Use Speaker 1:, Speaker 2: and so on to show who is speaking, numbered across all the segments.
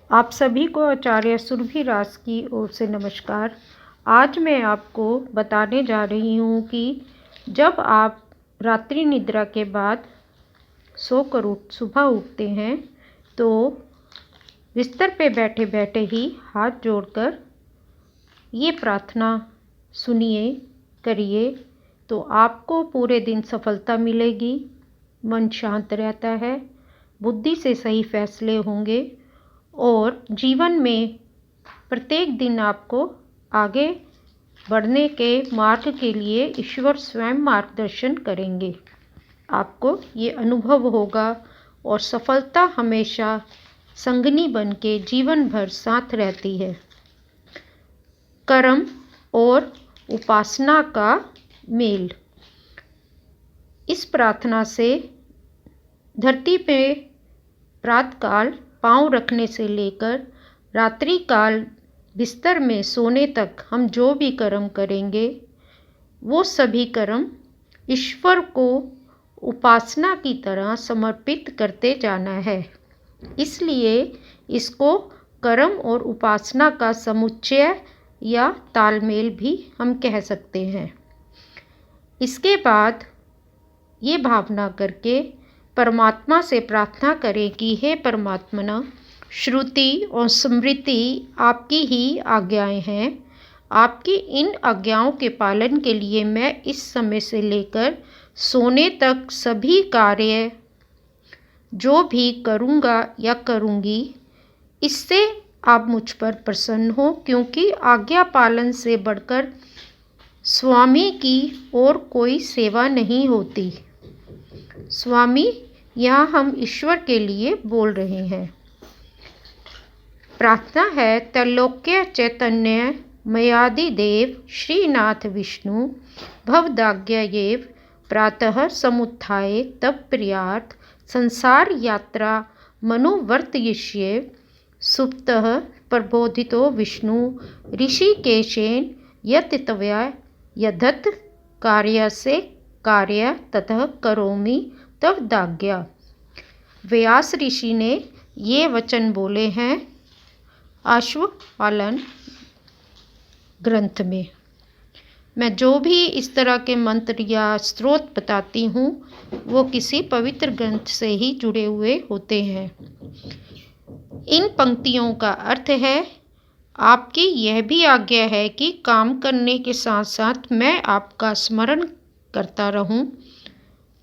Speaker 1: आप सभी को आचार्य सुरभि रास की ओर से नमस्कार। आज मैं आपको बताने जा रही हूँ कि जब आप रात्रि निद्रा के बाद सोकर सुबह उठते हैं तो बिस्तर पे बैठे बैठे ही हाथ जोड़कर ये प्रार्थना सुनिए, करिए, तो आपको पूरे दिन सफलता मिलेगी। मन शांत रहता है, बुद्धि से सही फैसले होंगे और जीवन में प्रत्येक दिन आपको आगे बढ़ने के मार्ग के लिए ईश्वर स्वयं मार्गदर्शन करेंगे। आपको ये अनुभव होगा और सफलता हमेशा संगनी बन के जीवन भर साथ रहती है। कर्म और उपासना का मेल। इस प्रार्थना से धरती पे प्रातःकाल पाँव रखने से लेकर रात्रि काल बिस्तर में सोने तक हम जो भी कर्म करेंगे वो सभी कर्म ईश्वर को उपासना की तरह समर्पित करते जाना है। इसलिए इसको कर्म और उपासना का समुच्चय या तालमेल भी हम कह सकते हैं। इसके बाद ये भावना करके परमात्मा से प्रार्थना करें कि हे परमात्मा, श्रुति और स्मृति आपकी ही आज्ञाएं हैं। आपकी इन आज्ञाओं के पालन के लिए मैं इस समय से लेकर सोने तक सभी कार्य जो भी करूँगा या करूँगी, इससे आप मुझ पर प्रसन्न हो, क्योंकि आज्ञा पालन से बढ़कर स्वामी की और कोई सेवा नहीं होती। स्वामी यहाँ हम ईश्वर के लिए बोल रहे हैं। प्रार्थना है त्रैलोक्य चैतन्य मयादिदेव श्रीनाथ विष्णु भवदाज्ञयेव प्रातः समुत्थाय तब प्रियार्थ संसार यात्रा मनोवर्तयिष्ये सुप्तः प्रबोधितो विष्णु ऋषिकेशेन यतितव्या यदत् कार्यस्य कार्य ततः करोमि तव दाज्ञा। व्यास ऋषि ने ये वचन बोले हैं अश्वपालन ग्रंथ में। मैं जो भी इस तरह के मंत्र या स्त्रोत बताती हूँ वो किसी पवित्र ग्रंथ से ही जुड़े हुए होते हैं। इन पंक्तियों का अर्थ है, आपकी यह भी आज्ञा है कि काम करने के साथ साथ मैं आपका स्मरण करता रहूं।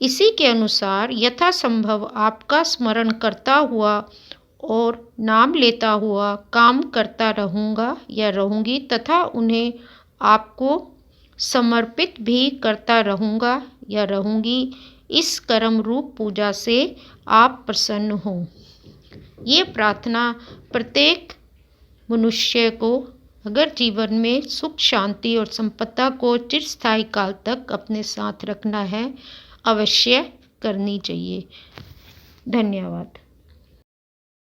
Speaker 1: इसी के अनुसार यथासंभव आपका स्मरण करता हुआ और नाम लेता हुआ काम करता रहूँगा या रहूँगी तथा उन्हें आपको समर्पित भी करता रहूँगा या रहूँगी। इस कर्म रूप पूजा से आप प्रसन्न हों। ये प्रार्थना प्रत्येक मनुष्य को अगर जीवन में सुख शांति और संपदा को चिरस्थायी काल तक अपने साथ रखना है, अवश्य करनी चाहिए। धन्यवाद।